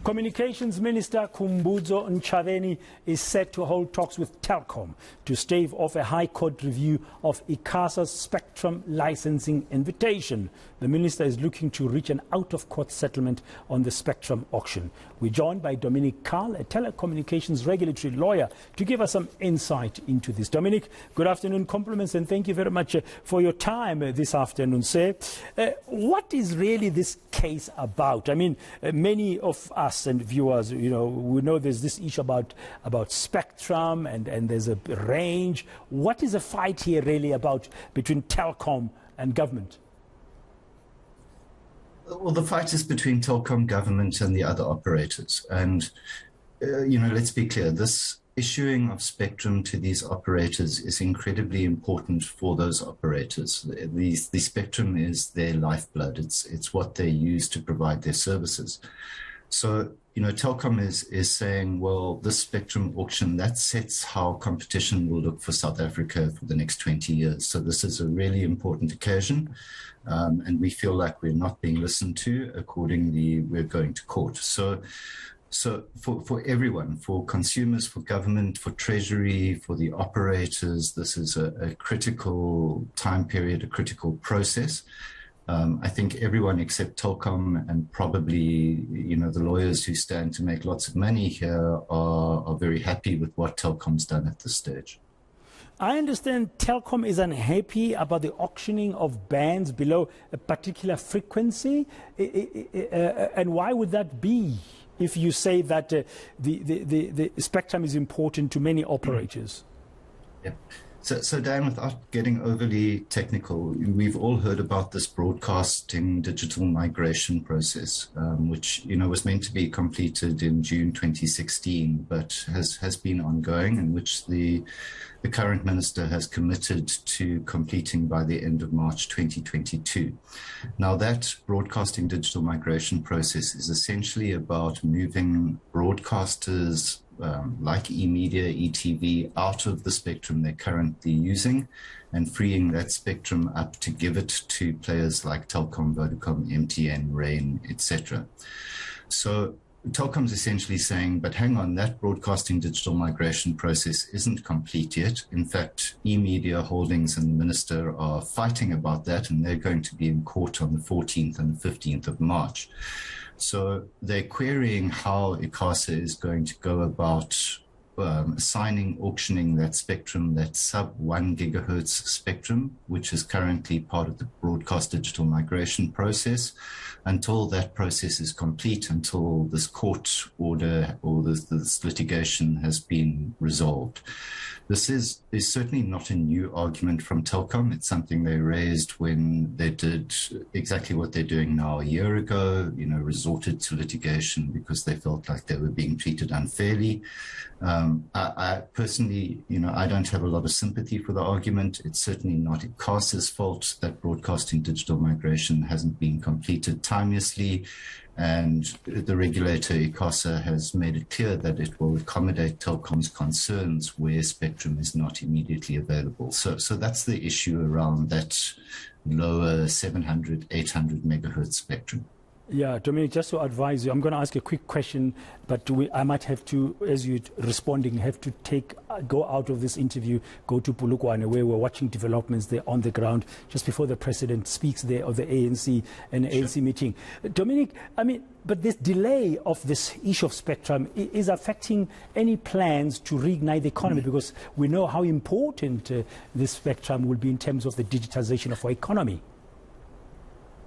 Communications Minister Khumbudzo Ntshavheni is set to hold talks with Telkom to stave off a High Court review of ICASA's spectrum licensing invitation. The minister is looking to reach an out-of-court settlement on the spectrum auction. We're joined by Dominic Cull, a telecommunications regulatory lawyer, to give us some insight into this. Dominic, good afternoon, compliments, and thank you very much for your time this afternoon, sir. What is really this case about? I mean, many of us and viewers, we know there's this issue about spectrum and there's a range. What is the fight here really about between Telkom and government? Well, the fight is between Telkom, government and the other operators. And, let's be clear, this issuing of spectrum to these operators is incredibly important for those operators. The spectrum is their lifeblood. It's what they use to provide their services. So, Telkom is saying, well, this spectrum auction, that sets how competition will look for South Africa for the next 20 years. So this is a really important occasion. And we feel like we're not being listened to. Accordingly, we're going to court. So for everyone, for consumers, for government, for Treasury, for the operators, this is a critical time period, a critical process. I think everyone except Telkom and probably, the lawyers who stand to make lots of money here are very happy with what Telkom's done at this stage. I understand Telkom is unhappy about the auctioning of bands below a particular frequency. And why would that be if you say that the spectrum is important to many operators? Yeah. So Dan, without getting overly technical, we've all heard about this broadcasting digital migration process, which, was meant to be completed in June 2016, but has been ongoing, and which the current minister has committed to completing by the end of March 2022. Now, that broadcasting digital migration process is essentially about moving broadcasters like eMedia, ETV, out of the spectrum they're currently using and freeing that spectrum up to give it to players like Telkom, Vodacom, MTN, Rain, etc. So Telkom's essentially saying, but hang on, that broadcasting digital migration process isn't complete yet. In fact, eMedia Holdings and the minister are fighting about that, and they're going to be in court on the 14th and the 15th of March. So they're querying how ICASA is going to go about auctioning that spectrum, that sub 1 gigahertz spectrum, which is currently part of the broadcast digital migration process, until that process is complete, until this court order or this litigation has been resolved. This is certainly not a new argument from Telkom. It's something they raised when they did exactly what they're doing now a year ago, resorted to litigation because they felt like they were being treated unfairly. I personally, I don't have a lot of sympathy for the argument. It's certainly not ICASA's fault that broadcasting digital migration hasn't been completed timeously. And the regulator, ICASA, has made it clear that it will accommodate Telkom's concerns where spectrum is not immediately available. So that's the issue around that lower 700, 800 megahertz spectrum. Yeah, Dominic, just to advise you, I'm going to ask a quick question, but I might have to, as you're responding, have to go out of this interview, go to Polokwane, where we're watching developments there on the ground just before the president speaks there of the ANC and the ANC meeting. Dominic, but this delay of this issue of spectrum is affecting any plans to reignite the economy, because we know how important this spectrum will be in terms of the digitization of our economy.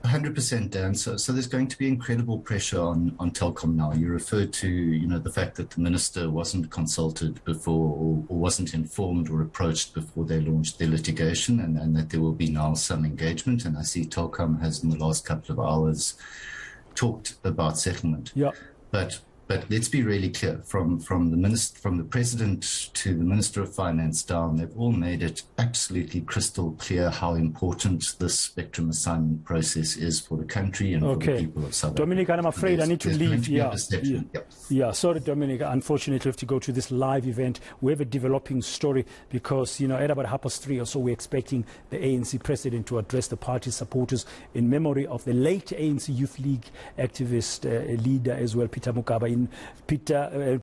100%, Dan. So there's going to be incredible pressure on Telkom now. You referred to, the fact that the minister wasn't consulted before or wasn't informed or approached before they launched their litigation, and that there will be now some engagement. And I see Telkom has in the last couple of hours talked about settlement. Yeah. But But let's be really clear, from the President to the Minister of Finance down, they've all made it absolutely crystal clear how important this spectrum assignment process is for the country and for the people of South Africa. Dominic, I'm afraid I need to leave. Sorry, Dominic. Unfortunately, I have to go to this live event. We have a developing story because, at about 3:30 or so, we're expecting the ANC president to address the party's supporters in memory of the late ANC Youth League activist leader as well, Peter Mugaba.